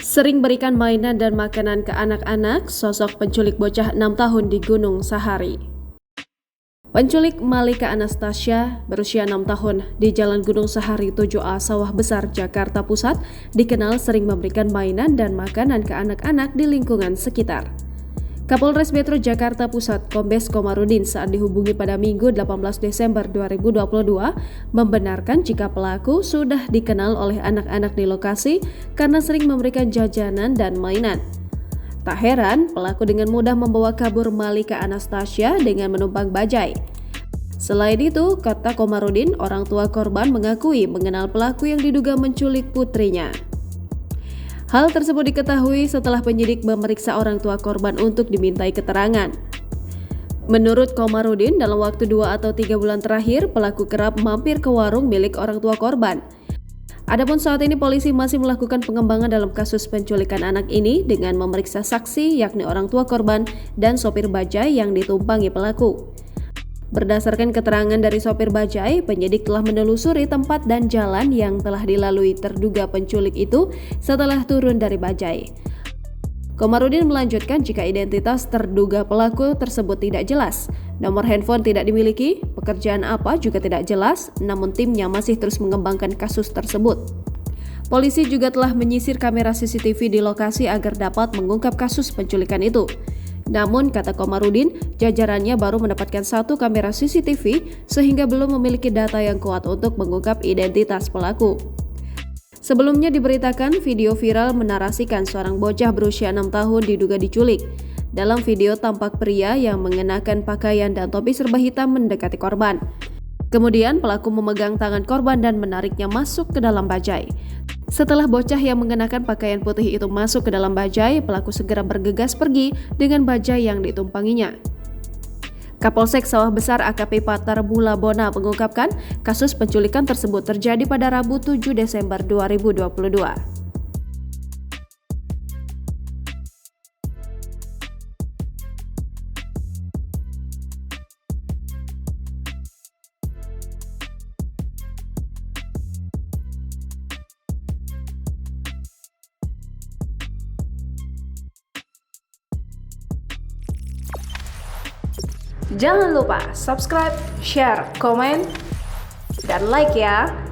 Sering berikan mainan dan makanan ke anak-anak, sosok penculik bocah 6 tahun di Gunung Sahari. Penculik Malika Anastasia berusia 6 tahun di Jalan Gunung Sahari 7A Sawah Besar, Jakarta Pusat dikenal sering memberikan mainan dan makanan ke anak-anak di lingkungan sekitar. Kapolres Metro Jakarta Pusat Kombes Komarudin saat dihubungi pada Minggu 18 Desember 2022 membenarkan jika pelaku sudah dikenal oleh anak-anak di lokasi karena sering memberikan jajanan dan mainan. Tak heran, pelaku dengan mudah membawa kabur Malika Anastasia dengan menumpang bajai. Selain itu, kata Komarudin, orang tua korban mengakui mengenal pelaku yang diduga menculik putrinya. Hal tersebut diketahui setelah penyidik memeriksa orang tua korban untuk dimintai keterangan. Menurut Komarudin, dalam waktu 2 atau 3 bulan terakhir, pelaku kerap mampir ke warung milik orang tua korban. Adapun saat ini polisi masih melakukan pengembangan dalam kasus penculikan anak ini dengan memeriksa saksi yakni orang tua korban dan sopir bajai yang ditumpangi pelaku. Berdasarkan keterangan dari sopir bajai, penyidik telah menelusuri tempat dan jalan yang telah dilalui terduga penculik itu setelah turun dari bajai. Komarudin melanjutkan jika identitas terduga pelaku tersebut tidak jelas, nomor handphone tidak dimiliki, pekerjaan apa juga tidak jelas, namun timnya masih terus mengembangkan kasus tersebut. Polisi juga telah menyisir kamera CCTV di lokasi agar dapat mengungkap kasus penculikan itu. Namun, kata Komarudin, jajarannya baru mendapatkan 1 kamera CCTV sehingga belum memiliki data yang kuat untuk mengungkap identitas pelaku. Sebelumnya diberitakan video viral menarasikan seorang bocah berusia 6 tahun diduga diculik. Dalam video tampak pria yang mengenakan pakaian dan topi serba hitam mendekati korban. Kemudian pelaku memegang tangan korban dan menariknya masuk ke dalam bajai. Setelah bocah yang mengenakan pakaian putih itu masuk ke dalam bajai, pelaku segera bergegas pergi dengan bajai yang ditumpanginya. Kapolsek Sawah Besar AKP Patar Bulabona mengungkapkan kasus penculikan tersebut terjadi pada Rabu 7 Desember 2022. Jangan lupa subscribe, share, komen, dan like ya!